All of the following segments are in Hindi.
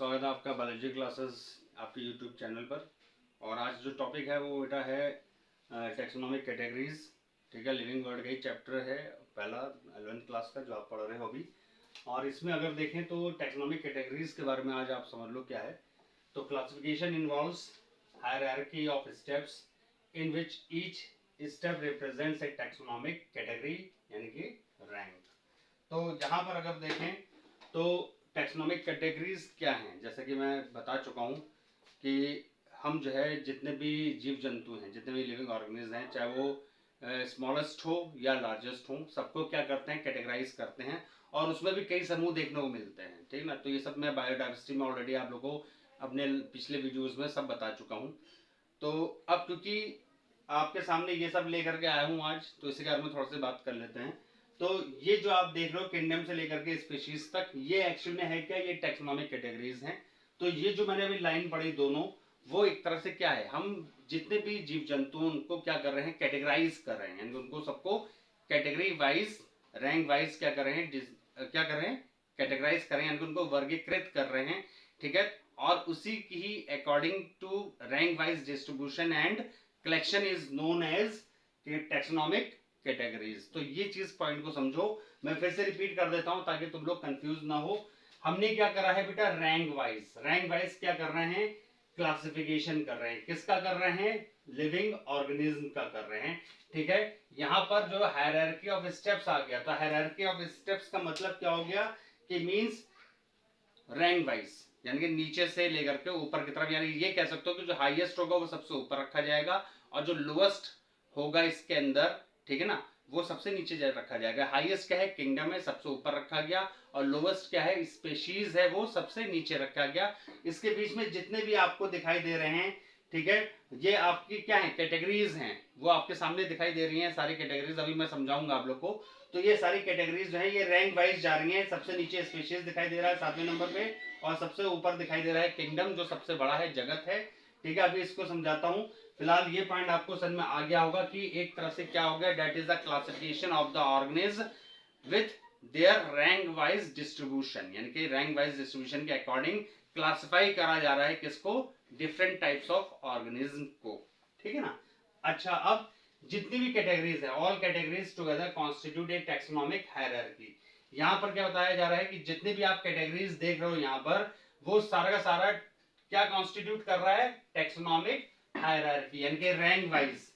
स्वागत है आपका बायोलॉजी क्लासेस आपके यूट्यूब चैनल पर। और आज जो टॉपिक है वो बेटा है टेक्सोनॉमिक कैटेगरीज। ठीक है, लिविंग वर्ड का ही चैप्टर है, पहला 11th क्लास का जो आप पढ़ रहे हो अभी। और इसमें अगर देखें तो टेक्सोनॉमिक कैटेगरीज के बारे में आज आप समझ लो क्या है। तो classification involves hierarchy of steps in which each step represents A taxonomic category यानी कि रैंक। तो यहाँ पर अगर देखें तो टेक्सोनॉमिक कैटेगरीज क्या हैं, जैसे कि मैं बता चुका हूँ कि हम जो है जितने भी जीव जंतु हैं, जितने भी लिविंग ऑर्गेनिज्म हैं, चाहे वो स्मॉलेस्ट हो या लार्जेस्ट हो, सबको क्या करते हैं, कैटेगराइज करते हैं। और उसमें भी कई समूह देखने को मिलते हैं, ठीक ना। तो ये सब मैं बायोडाइवर्सिटी में ऑलरेडी आप लोगों को अपने पिछले वीडियोज में सब बता चुका हूँ। तो अब क्योंकि आपके सामने ये सब लेकर के आया हूँ आज, तो इसी बारे में थोड़ा सी बात कर लेते हैं। तो ये जो आप देख रहे हो किंगडम से लेकर के स्पीशीज तक, ये एक्चुअल में है क्या, ये टेक्सोनॉमिक कैटेगरीज हैं। तो ये जो मैंने अभी लाइन पढ़ी दोनों, वो एक तरह से क्या है, हम जितने भी जीव जंतु उनको क्या कर रहे हैं, कैटेगराइज कर रहे हैं, यानी उनको सबको कैटेगरी वाइज, रैंक वाइज क्या कर रहे हैं, क्या कर रहे हैं, कैटेगराइज कर रहे हैं, यानी उनको वर्गीकृत कर रहे हैं। ठीक है, और उसी की ही according to rank wise distribution and collection is known as taxonomic categories. तो ये चीज पॉइंट को समझो। मैं फिर से रिपीट कर देता हूं ताकि तुम लोग कंफ्यूज ना हो। हमने क्या करा है बेटा, रैंक वाइज क्या कर रहे हैं, क्लासिफिकेशन कर रहे हैं। किसका कर रहे हैं, लिविंग ऑर्गेनिज्म का कर रहे हैं। ठीक है, यहां पर जो हायरार्की ऑफ स्टेप्स आ गया, तो हायरार्की ऑफ स्टेप्स का मतलब क्या हो गया कि मींस रैंक वाइज, यानी कि नीचे से लेकर के ऊपर की तरफ, यानी ये कह सकते हो कि जो हाईएस्ट होगा वो सबसे ऊपर रखा जाएगा और जो लोएस्ट होगा इसके अंदर, ठीक है ना, वो सबसे नीचे रखा जाएगा। हाईएस्ट क्या है, किंगडम है, सबसे ऊपर रखा गया, और लोएस्ट क्या है, स्पेशीज है, वो सबसे नीचे रखा गया। इसके बीच में जितने भी आपको दिखाई दे रहे हैं, ठीक है, ये आपकी क्या है, कैटेगरीज हैं, वो आपके सामने दिखाई दे रही हैं सारी कैटेगरीज। अभी मैं समझाऊंगा आप लोग को। तो ये सारी कैटेगरीज जो है ये रैंक वाइज जा रही हैं। सबसे नीचे स्पीशीज दिखाई दे रहा है 7वें नंबर पे, और सबसे ऊपर दिखाई दे रहा है किंगडम, जो सबसे बड़ा है, जगत है। ठीक है, अभी इसको समझाता हूं। फिलहाल ये पॉइंट आपको समझ में आ गया होगा कि एक तरह से क्या हो गया, that is the classification of the organism with their rank wise distribution, यानी कि रैंक वाइज डिस्ट्रीब्यूशन के अकॉर्डिंग क्लासिफाई करा जा रहा है किसको, डिफरेंट टाइप्स ऑफ ऑर्गेनिज्म को। ठीक है ना। अच्छा, अब जितनी भी कैटेगरीज है, ऑल कैटेगरीज टुगेदर कॉन्स्टिट्यूट ए टैक्सोनॉमिक हायरार्की। यहां पर क्या बताया जा रहा है कि जितने भी आप कैटेगरीज देख रहे हो यहां पर, वो सारा का सारा क्या कॉन्स्टिट्यूट कर रहा है, टैक्सोनॉमिक हायरार्की, यानी कि रैंक वाइज।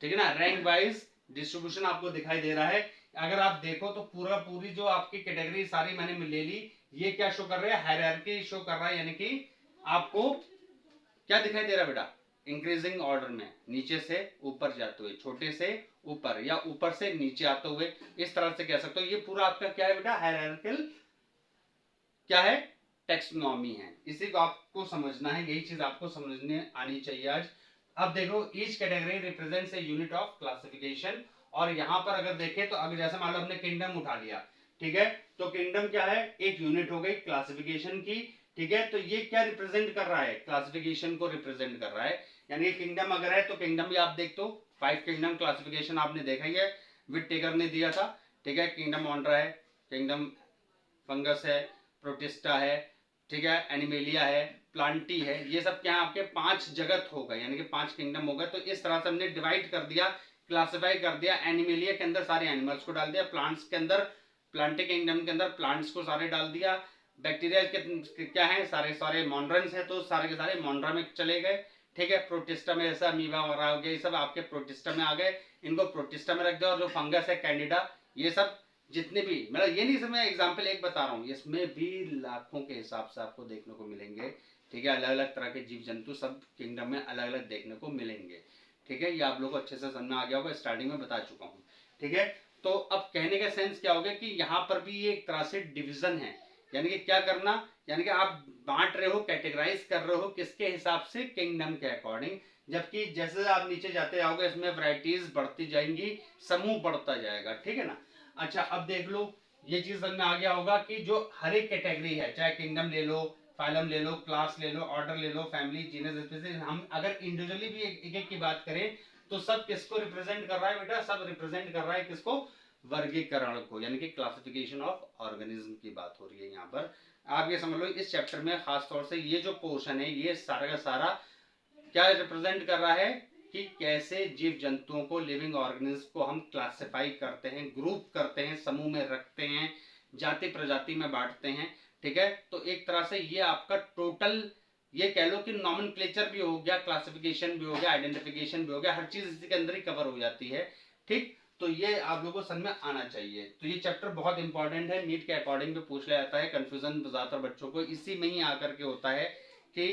ठीक है ना, रैंक वाइज डिस्ट्रीब्यूशन आपको दिखाई दे रहा है। अगर आप देखो तो पूरी जो आपकी कैटेगरी सारी मैंने ले ली, ये क्या शो कर रहा है, हायरार्की शो कर रहा है। यानी कि आपको क्या दिखाई दे रहा है बेटा, इंक्रीजिंग ऑर्डर में, नीचे से ऊपर जाते हुए, छोटे से ऊपर या ऊपर से नीचे आते हुए, इस तरह से कह सकते हो। ये पूरा आपका क्या है बेटा, हायरार्किकल क्या है, टेक्सोनॉमी है। इसी को आपको समझना है, यही चीज आपको समझने आनी चाहिए आज। अब देखो, each category represents a unit of classification. और यहां पर अगर देखें तो अगर जैसे मान लो हमने किंगडम उठा लिया, ठीक है, तो किंगडम क्या है, एक यूनिट हो गई क्लासिफिकेशन की। ठीक है, तो ये क्या रिप्रेजेंट कर रहा है, क्लासिफिकेशन को रिप्रेजेंट कर रहा है। यानी किंगडम अगर है तो किंगडम भी आप देख दो, 5 किंगडम क्लासिफिकेशन आपने देखा ही है, विटेकर ने दिया था। ठीक है, किंगडम मॉन्ट्रा है, किंगडम फंगस है, प्रोटिस्टा है, ठीक है, एनिमेलिया है, प्लांटी है, ये सब क्या है, आपके 5 जगत हो गए, यानी कि 5 किंगडम हो गए। तो इस तरह से हमने डिवाइड कर दिया, क्लासिफाई कर दिया। एनिमेलिया के अंदर सारे एनिमल्स को डाल दिया, प्लांट्स के अंदर, प्लांटिक किंगडम के अंदर प्लांट्स को सारे डाल दिया। बैक्टीरिया के क्या है, सारे सारे मॉन्ड्रन्स है, तो सारे के सारे मॉन्ड्रा में चले गए। ठीक है, प्रोटिस्टा में जैसा अमीबा वगैरह हो गया, ये सब आपके प्रोटिस्टा में आ गए, इनको प्रोटिस्टा में रख दिया। और जो फंगस है, कैंडिडा, ये सब जितने भी, मतलब ये नहीं समझ, एग्जाम्पल एक बता रहा हूँ, इसमें भी लाखों के हिसाब से आपको देखने को मिलेंगे। ठीक है, अलग अलग तरह के जीव जंतु सब किंगडम में अलग अलग देखने को मिलेंगे। ठीक है, ये आप लोग को अच्छे से समझ में आ गया होगा, स्टार्टिंग में बता चुका हूँ। ठीक है, तो अब कहने का सेंस क्या हो गया कि यहाँ पर भी ये एक तरह से डिविजन है, यानी कि क्या करना, यानी कि आप बांट रहे हो, कैटेगराइज कर रहे हो किसके हिसाब से, किंगडम के अकॉर्डिंग। जबकि जैसे आप नीचे जाते जाओगे इसमें वैरायटीज बढ़ती जाएंगी, समूह बढ़ता जाएगा। ठीक है ना। अच्छा, अब देख लो, ये चीज समझ में आ गया होगा कि जो हर एक कैटेगरी है, चाहे किंगडम ले लो, फाइलम ले लो, क्लास ले लो, ऑर्डर ले लो, फैमिली, जीनस, स्पीसीज, हम अगर इंडिविजुअली भी एक एक की बात करें तो सब किसको रिप्रेजेंट कर रहा है बेटा, सब रिप्रेजेंट कर रहा है किसको, वर्गीकरण को, यानी कि क्लासिफिकेशन ऑफ ऑर्गेनिज्म की बात हो रही है यहाँ पर। आप ये समझ लो इस चैप्टर में खास तौर से ये जो पोर्शन है ये सारा का सारा क्या रिप्रेजेंट कर रहा है कि कैसे जीव जंतुओं को, लिविंग ऑर्गेनिज्म को हम क्लासिफाई करते हैं, ग्रुप करते हैं, समूह में रखते हैं, जाति प्रजाति में बांटते हैं। ठीक है, तो एक तरह से ये आपका टोटल ये कह लो कि नॉमेनक्लेचर भी हो गया, क्लासिफिकेशन भी हो गया, आइडेंटिफिकेशन भी हो गया, हर चीज इसी के अंदर ही कवर हो जाती है। ठीक, तो ये आप लोगों को समझ में आना चाहिए। तो ये चैप्टर बहुत इंपॉर्टेंट है, नीट के अकॉर्डिंग भी पूछ लिया जाता है। कंफ्यूजन ज्यादातर बच्चों को इसी में ही आकर के होता है कि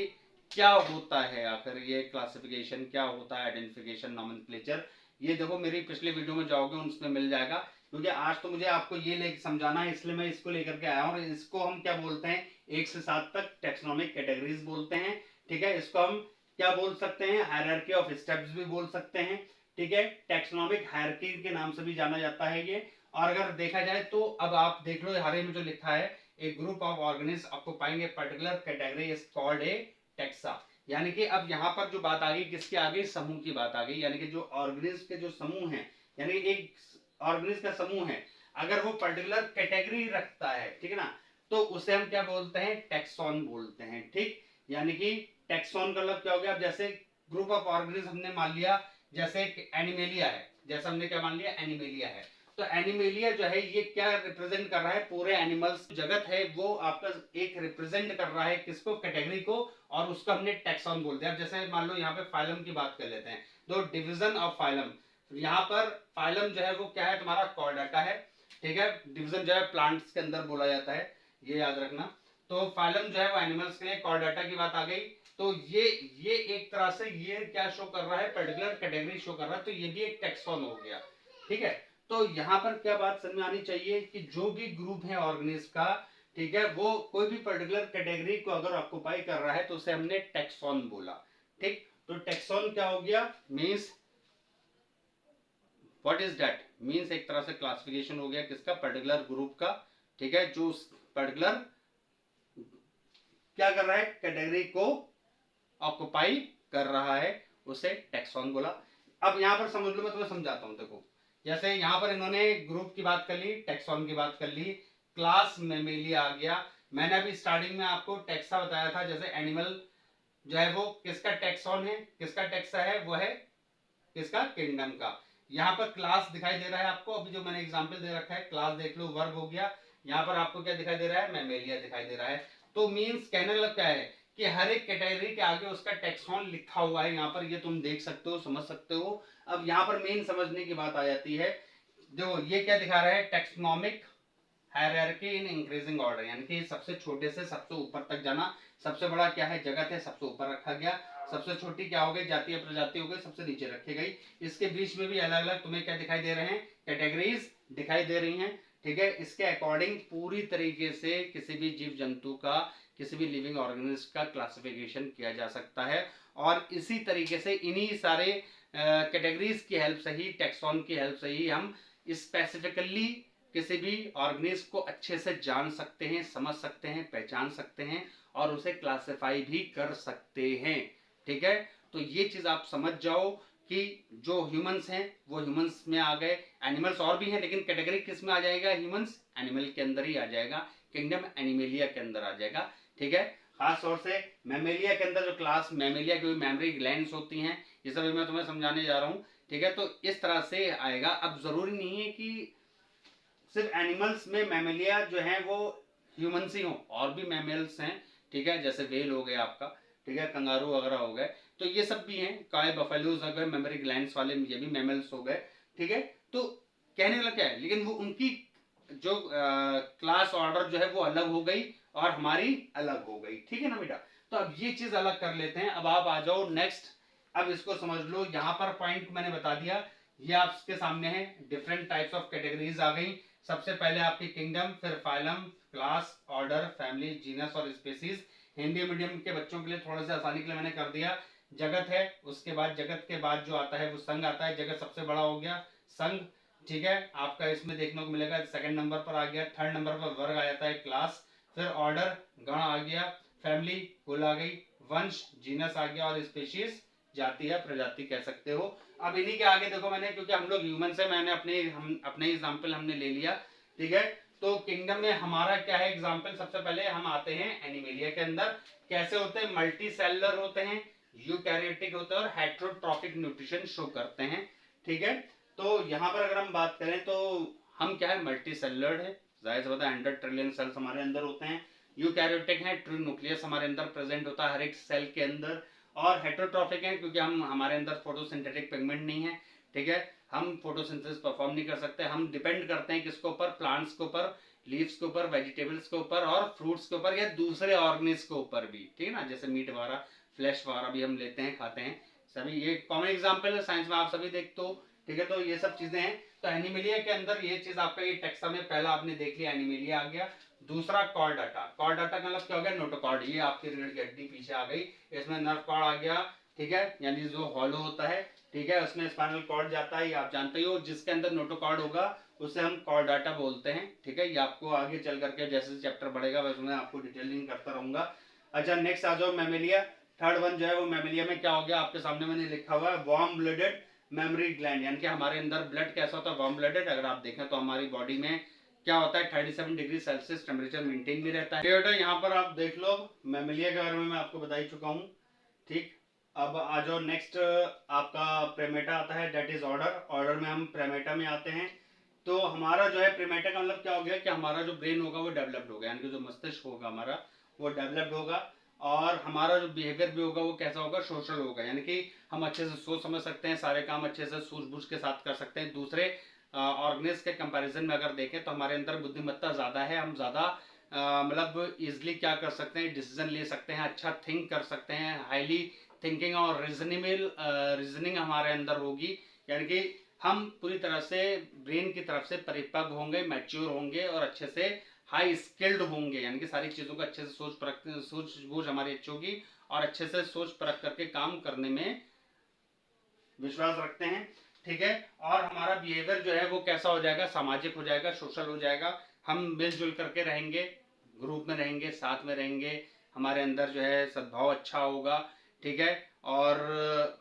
क्या होता है आखिर ये क्लासिफिकेशन, क्या होता है आइडेंटिफिकेशन, नॉमेनक्लेचर। ये देखो मेरी पिछले वीडियो में जाओगे उसमें मिल जाएगा, क्योंकि आज तो मुझे आपको ये लेकर समझाना है, इसलिए मैं इसको लेकर के आया हूँ। इसको हम क्या बोलते हैं, 1 से 7 तक टेक्सोनोमिक कैटेगरीज बोलते हैं। ठीक है, इसको हम क्या बोल सकते हैं, हायरार्की ऑफ स्टेप्स भी बोल सकते हैं। ठीक है, टेक्सोनोमिक हायरार्की के नाम से भी जाना जाता है ये। और अगर देखा जाए तो अब आप देख लो हरे में जो लिखा है, एक group of organism occupying a particular category is called a taxa. यानी कि अब यहाँ पर जो बात आ गई किसके आगे, समूह की बात आ गई। यानी कि जो ऑर्गेनिज्म के जो समूह हैं, यानी एक ऑर्गेनिज्म का समूह है, अगर वो पर्टिकुलर कैटेगरी रखता है, ठीक है ना, तो उसे हम क्या बोलते हैं, टेक्सॉन बोलते हैं। ठीक, यानी कि टेक्सॉन का मतलब क्या हो गया, अब जैसे ग्रुप ऑफ ऑर्गेनिज्म हमने मान लिया, जैसे एनिमेलिया है, जैसे हमने क्या मान लिया, एनिमेलिया है। तो एनिमेलिया जो है ये क्या रिप्रेजेंट कर रहा है, पूरे एनिमल्स जगत है वो आपका एक रिप्रेजेंट कर रहा है किसको, कैटेगरी को, और उसको हमने टेक्सॉन बोलते हैं। जैसे मान लो यहाँ पे फाइलम की बात कर लेते हैं, तो डिवीजन ऑफ फाइलम, यहाँ पर फाइलम जो है वो क्या है, तुम्हारा कॉर्डेटा है। ठीक है, डिवीजन जो है प्लांट्स के अंदर बोला जाता है, ये याद रखना। तो फाइलम जो है वो एनिमल्स के लिए, कॉर्डेटा की बात आ गई। तो ये एक तरह से ये क्या शो कर रहा है, पर्टिकुलर कैटेगरी शो कर रहा है, तो ये भी एक टेक्सॉन हो गया। ठीक है, तो यहाँ पर क्या बात समझ में आनी चाहिए कि जो भी ग्रुप है ऑर्गेनिज्म का, ठीक है, वो कोई भी पर्टिकुलर कैटेगरी को अगर ऑक्युपाई कर रहा है तो उसे हमने टेक्सॉन बोला। ठीक, तो टेक्सॉन क्या हो गया, means what is that, means एक तरह से क्लासिफिकेशन हो गया किसका, पर्टिकुलर ग्रुप का। ठीक है, जो पर्टिकुलर क्या कर रहा है, कैटेगरी को ऑक्युपाई कर रहा है, उसे टेक्सॉन बोला। अब यहां पर समझ लो, मैं तुम्हें समझाता हूं। देखो जैसे यहां पर इन्होंने ग्रुप की बात कर ली, टेक्सॉन की बात कर ली, क्लास मेमेलिया आ गया। मैंने अभी स्टार्टिंग में आपको टेक्सा बताया था, जैसे एनिमल जो है वो किसका टेक्सॉन है, किसका टेक्सा है, वो है किसका, किंगडम का। यहाँ पर क्लास दिखाई दे रहा है आपको, अभी जो मैंने एग्जांपल दे रखा है, क्लास देख लो, वर्ब हो गया। यहाँ पर आपको क्या दिखाई दे रहा है, मेमेलिया दिखाई दे रहा है। तो मींस कहने लग क्या है कि हर एक कैटेगरी के आगे उसका टेक्सॉन लिखा हुआ है, यहाँ पर ये तुम देख सकते हो, समझ सकते हो। अब यहाँ पर मेन समझने की बात आ जाती है, जो ये क्या दिखा रहा है, taxonomic hierarchy in increasing order, यानी कि सबसे छोटे से सबसे ऊपर तक जाना। सबसे बड़ा क्या है, जगत है, सबसे ऊपर रखा गया। सबसे छोटी क्या हो गई, जाति या प्रजाति हो गई, सबसे नीचे रखी गई। इसके बीच में भी अलग अलग तुम्हें क्या दिखाई दे रहे हैं, कैटेगरीज दिखाई दे रही हैं। ठीक है, इसके अकॉर्डिंग पूरी तरीके से किसी भी जीव जंतु का, किसी भी लिविंग ऑर्गेनिज्म का क्लासिफिकेशन किया जा सकता है। और इसी तरीके से इन्हीं सारे कैटेगरीज की हेल्प से ही, टेक्सॉन की हेल्प से ही हम स्पेसिफिकली किसी भी ऑर्गेनिज्म को अच्छे से जान सकते हैं, समझ सकते हैं, पहचान सकते हैं, और उसे क्लासिफाई भी कर सकते हैं। ठीक है, तो ये चीज आप समझ जाओ कि जो ह्यूमंस हैं वो ह्यूमंस में आ गए, एनिमल्स और भी हैं, लेकिन कैटेगरी किस में आ जाएगा, ह्यूमंस एनिमल के अंदर ही आ जाएगा, किंगडम एनिमेलिया के अंदर आ जाएगा। ठीक है, खास तौर से मेमेलिया के अंदर जो क्लास मेमेलिया की मेमोरी ग्लैंड्स होती हैं, ये सब मैं तुम्हें समझाने जा रहा हूँ। ठीक है, तो इस तरह से आएगा। अब जरूरी नहीं है कि सिर्फ एनिमल्स में मैमेलिया जो है वो ह्यूमंस ही हो, और भी मैमल्स हैं। ठीक है, जैसे वेल हो गए आपका, ठीक है, कंगारू वगैरह हो गए, तो ये सब भी हैं, काय बफेलोज हो गए, मेमोरी ग्लैंड्स वाले, ये भी मैमल्स हो गए। ठीक है, तो कहने वाला क्या है, लेकिन वो उनकी जो क्लास ऑर्डर जो है वो अलग हो गई और हमारी अलग हो गई। ठीक है ना बेटा, तो अब ये चीज अलग कर लेते हैं। अब आप आ जाओ नेक्स्ट, अब इसको समझ लो। यहाँ पर पॉइंट मैंने बता दिया, ये आपके सामने है, डिफरेंट टाइप्स ऑफ कैटेगरीज आ गई। सबसे पहले आपकी किंगडम, फिर phylum, class, order, family, genus और स्पीसीज। हिंदी मीडियम के बच्चों के लिए थोड़ा सा आसानी के लिए मैंने कर दिया। जगत है, उसके बाद जगत के बाद जो आता है वो संघ आता है, जगत सबसे बड़ा हो गया, संघ। ठीक है, आपका इसमें देखने को मिलेगा सेकंड नंबर पर आ गया। थर्ड नंबर पर वर्ग आ जाता है, क्लास। फिर ऑर्डर, गण आ गया। फैमिली, कुल आ गई। वंश, जीनस आ गया, और स्पीशीज जाति या प्रजाति कह सकते हो। अब इन्हीं के आगे देखो मैंने, क्योंकि हम लोग ह्यूमन से, मैंने अपने एग्जाम्पल हमने ले लिया, ठीक है। तो किंगडम में हमारा क्या है एग्जाम्पल, सबसे पहले हम आते हैं एनिमेलिया के अंदर। कैसे होते हैं, मल्टी सेलुलर होते हैं, यूकैरियोटिक होते हैं और हेट्रोट्रॉफिक न्यूट्रिशन शो करते हैं, ठीक है। तो यहाँ पर अगर हम बात करें तो हम क्या है, मल्टी सेलुलर है, जाहिर सी बात है 100 ट्रिलियन सेल्स हमारे अंदर होते हैं। यूकैरियोटिक है, ट्रू न्यूक्लियस हमारे अंदर प्रेजेंट होता है हर एक सेल के अंदर। और हेट्रोट्रॉफिक है क्योंकि हम हमारे अंदर फोटोसिंथेटिक पिगमेंट नहीं है, ठीक है, हम फोटोसिंथेसिस परफॉर्म नहीं कर सकते। हम डिपेंड करते हैं किसके ऊपर, प्लांट्स के ऊपर, लीव्स के ऊपर, वेजिटेबल्स के ऊपर और फ्रूट्स के ऊपर या दूसरे ऑर्गेनिज के ऊपर भी, ठीक है ना, जैसे मीट वगैरह, फ्लैश वगैरह भी हम लेते हैं, खाते हैं सभी। ये कॉमन एग्जाम्पल है, साइंस में आप सभी देखते हो, ठीक है। तो ये सब चीजें हैं। तो एनिमेलिया के अंदर ये चीज आपका, ये टेक्सा में पहला आपने देख लिया एनिमेलिया आ गया। दूसरा कॉर्डाटा, कॉर्डाटा का मतलब क्या हो गया, नोटोकॉर्ड, ये आपकी रीढ़ की हड्डी पीछे आ गई, इसमें नर्व कॉर्ड आ गया, ठीक है, यानी जो हॉलो होता है, ठीक है, उसमें स्पाइनल कॉर्ड जाता है, ये आप जानते हो। जिसके अंदर नोटोकॉर्ड होगा उसे हम कॉर्डाटा बोलते हैं, ठीक है। ये आपको आगे चल करके जैसे चैप्टर बढ़ेगा वैसे मैं आपको डिटेलिंग करता रहूंगा। अच्छा नेक्स्ट आ जाओ मेमेलिया। थर्ड वन जो है वो मेमेलिया में क्या हो गया, आपके सामने मैंने लिखा हुआ है वार्म ब्लडेड मेमोरी ग्लैंड, यानी कि हमारे अंदर ब्लड कैसा होता है, वार्म ब्लडेड। अगर आप देखें तो हमारी बॉडी में क्या होता है, 37 डिग्री सेल्सियस टेम्परेचर मेंटेन भी रहता है। यहाँ पर आप देख लो, मेमेलिया के बारे में मैं आपको बता ही चुका हूँ, ठीक। अब आ जाओ नेक्स्ट, आपका प्रेमेटा आता है, दैट इज ऑर्डर। ऑर्डर में हम प्रेमेटा में आते हैं। तो हमारा जो है प्रेमेटा का मतलब क्या हो गया कि हमारा जो ब्रेन होगा वो डेवलप्ड होगा, यानी कि जो मस्तिष्क होगा हमारा वो डेवलप्ड होगा। और हमारा जो बिहेवियर भी होगा वो कैसा होगा, सोशल होगा, यानी कि हम अच्छे से सोच समझ सकते हैं, सारे काम अच्छे से सूझबूझ के साथ कर सकते हैं। दूसरे ऑर्गेनिज के कंपैरिजन में अगर देखें तो हमारे अंदर बुद्धिमत्ता ज़्यादा है, हम ज़्यादा मतलब इजिली क्या कर सकते हैं, डिसीजन ले सकते हैं, अच्छा थिंक कर सकते हैं, हाईली थिंकिंग और रीजनिंग हमारे अंदर होगी, यानी कि हम पूरी तरह से ब्रेन की तरफ से परिपक्व होंगे, मैच्योर होंगे और अच्छे से हाई स्किल्ड होंगे, यानी कि सारी चीज़ों को अच्छे से सूझबूझ हमारी अच्छी होगी और अच्छे से सोच परख करके काम करने में विश्वास रखते हैं, ठीक है। और हमारा बिहेवियर जो है वो कैसा हो जाएगा, सामाजिक हो जाएगा, सोशल हो जाएगा। हम मिलजुल करके रहेंगे, ग्रुप में रहेंगे, साथ में रहेंगे, हमारे अंदर जो है सद्भाव अच्छा होगा, ठीक है। और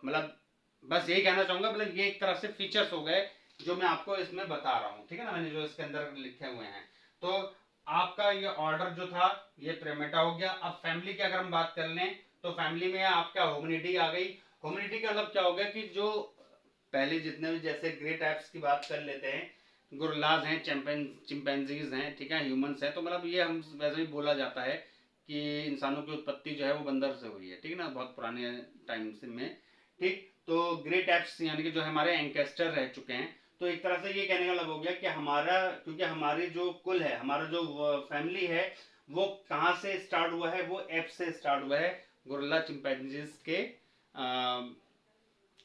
मतलब बस यही कहना चाहूंगा, मतलब ये एक तरह से फीचर्स हो गए जो मैं आपको इसमें बता रहा हूँ, ठीक है ना, मैंने जो इसके अंदर लिखे हुए हैं। तो आपका ये ऑर्डर जो था ये प्रेमेटा हो गया। अब फैमिली की अगर हम बात कर लें तो फैमिली में आपका होमिनिडी आ गई। होमिनिडी का मतलब क्या हो गया कि जो पहले जितने भी, जैसे ग्रे टाइप्स की बात कर लेते हैं, गोरिल्लाज हैं, चिंपैंजीज हैं, ठीक है, ह्यूमंस हैं, तो मतलब ये हम वैसे भी बोला जाता है कि इंसानों की उत्पत्ति जो है वो बंदर से हुई है, ठीक है ना, बहुत पुराने टाइम से में, ठीक। तो ग्रे टाइप्स यानी कि जो हमारे एंकेस्टर रह चुके हैं। तो एक तरह से ये कहने का मतलब हो गया कि हमारा, क्योंकि हमारी जो कुल है, हमारा जो फैमिली है वो कहाँ से स्टार्ट हुआ है, वो एप से स्टार्ट हुआ है, गोरिल्ला चिंपैंजीज के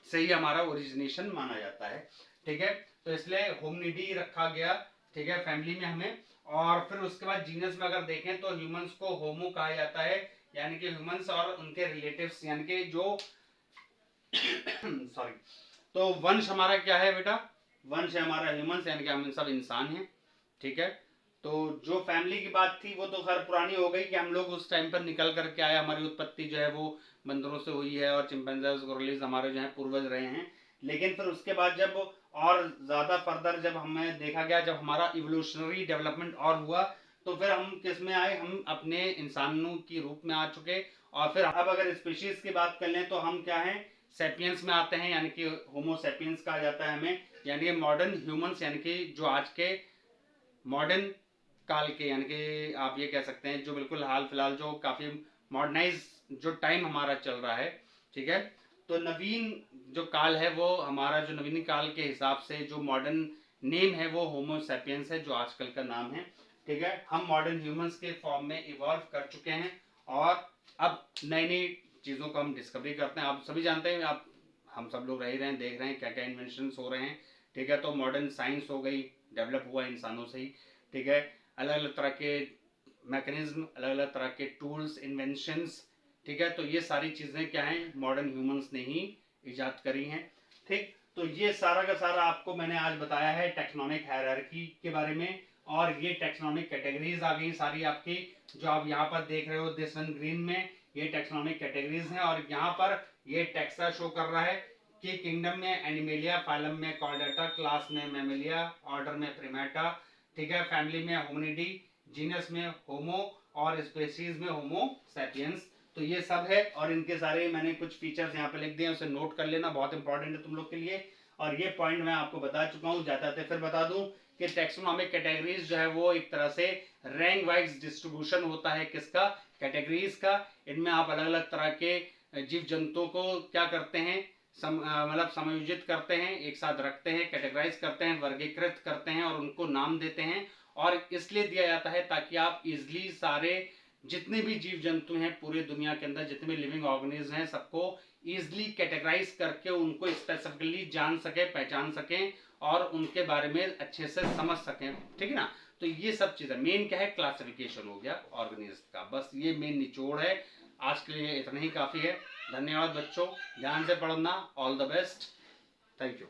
से ही हमारा ओरिजिनेशन माना जाता है, ठीक है। तो इसलिए होमिनिडी रखा गया, ठीक है, फैमिली में हमें। और फिर उसके बाद जीनस में अगर देखें तो ह्यूमंस को होमो कहा जाता है, यानी कि ह्यूमंस और उनके रिलेटिव्स, यानी कि जो सॉरी, तो वंश हमारा क्या है बेटा, वंश है हमारा ह्यूमंस, यानी कि हम सब इंसान हैं, ठीक है। तो जो फैमिली की बात थी वो तो खैर पुरानी हो गई कि हम लोग उस टाइम पर निकल करके आए, हमारी उत्पत्ति जो है वो बंदरों से हुई है और चिंपैंजीज गोरिल्लास हमारे जो है पूर्वज रहे हैं। लेकिन फिर उसके बाद जब और ज़्यादा फर्दर जब हमें देखा गया, जब हमारा इवोल्यूशनरी डेवलपमेंट और हुआ, तो फिर हम किस में आए, हम अपने इंसानों की रूप में आ चुके। और फिर अब अगर स्पीशीज की बात कर लें तो हम क्या हैं, सेपियंस में आते हैं, यानी कि होमो सेपियंस कहा जाता है हमें, यानी कि मॉडर्न ह्यूमंस, यानी कि जो आज के मॉडर्न काल के, यानी कि आप ये कह सकते हैं जो बिल्कुल हाल फिलहाल जो काफ़ी मॉडर्नाइज जो टाइम हमारा चल रहा है, ठीक है। तो नवीन जो काल है वो हमारा, जो नवीन काल के हिसाब से जो मॉडर्न नेम है वो होमो सेपियंस है, जो आजकल का नाम है, ठीक है। हम मॉडर्न ह्यूमंस के फॉर्म में इवॉल्व कर चुके हैं और अब नई नई चीज़ों को हम डिस्कवरी करते हैं। आप सभी जानते हैं, आप हम सब लोग रह रहे हैं, देख रहे हैं क्या क्या इन्वेंशन हो रहे हैं, ठीक है। तो मॉडर्न साइंस हो गई, डेवलप हुआ इंसानों से ही, ठीक है। अलग अलग तरह के मैकेनिज्म, अलग अलग तरह के टूल्स, इन्वेंशंस, ठीक है। तो ये सारी चीज़ें क्या हैं, मॉडर्न ह्यूमंस ने ही इजाद करी हैं, ठीक। तो ये सारा का सारा आपको मैंने आज बताया है टैक्सोनॉमिक हायरार्की के बारे में। और ये टैक्सोनॉमिक कैटेगरीज आ गई सारी आपकी, जो आप यहाँ पर देख रहे हो दिस वन ग्रीन में, ये टैक्सोनॉमिक कैटेगरीज हैं। और यहाँ पर ये टेक्सा शो कर रहा है कि किंगडम में एनिमेलिया, फाइलम में कॉर्डेटा, क्लास में मैमेलिया, ऑर्डर में प्रिमेटा, ठीक है, फैमिली में होमिनिडी, जीनस में होमो और स्पेसीज में होमो सैपियंस। तो ये सब है और इनके सारे मैंने कुछ फीचर्स यहाँ पे लिख दिए, उसे नोट कर लेना, बहुत इंपॉर्टेंट है तुम लोग के लिए। और ये पॉइंट मैं आपको बता चुका हूँ, जाते फिर बता दूं कि टैक्सोनॉमिक कैटेगरीज जो है वो एक तरह से रैंक वाइज डिस्ट्रीब्यूशन होता है किसका, कैटेगरीज का। इनमें आप अलग अलग तरह के जीव जंतुओं को क्या करते हैं, मतलब समायोजित करते हैं, एक साथ रखते हैं, कैटेगराइज करते हैं, वर्गीकृत करते हैं और उनको नाम देते हैं। और इसलिए दिया जाता है ताकि आप इजिली सारे जितने भी जीव जंतु हैं पूरी दुनिया के अंदर, जितने भी लिविंग ऑर्गेनिज्म हैं, सबको इजिली कैटेगराइज करके उनको स्पेसिफिकली जान सके, पहचान सकें और उनके बारे में अच्छे से समझ सकें, ठीक है ना। तो ये सब चीजें मेन क्या है, क्लासिफिकेशन हो गया ऑर्गेनिज्म का, बस ये मेन निचोड़ है। आज के लिए इतना ही काफी है। धन्यवाद बच्चों, ध्यान से पढ़ना, all the best, thank you.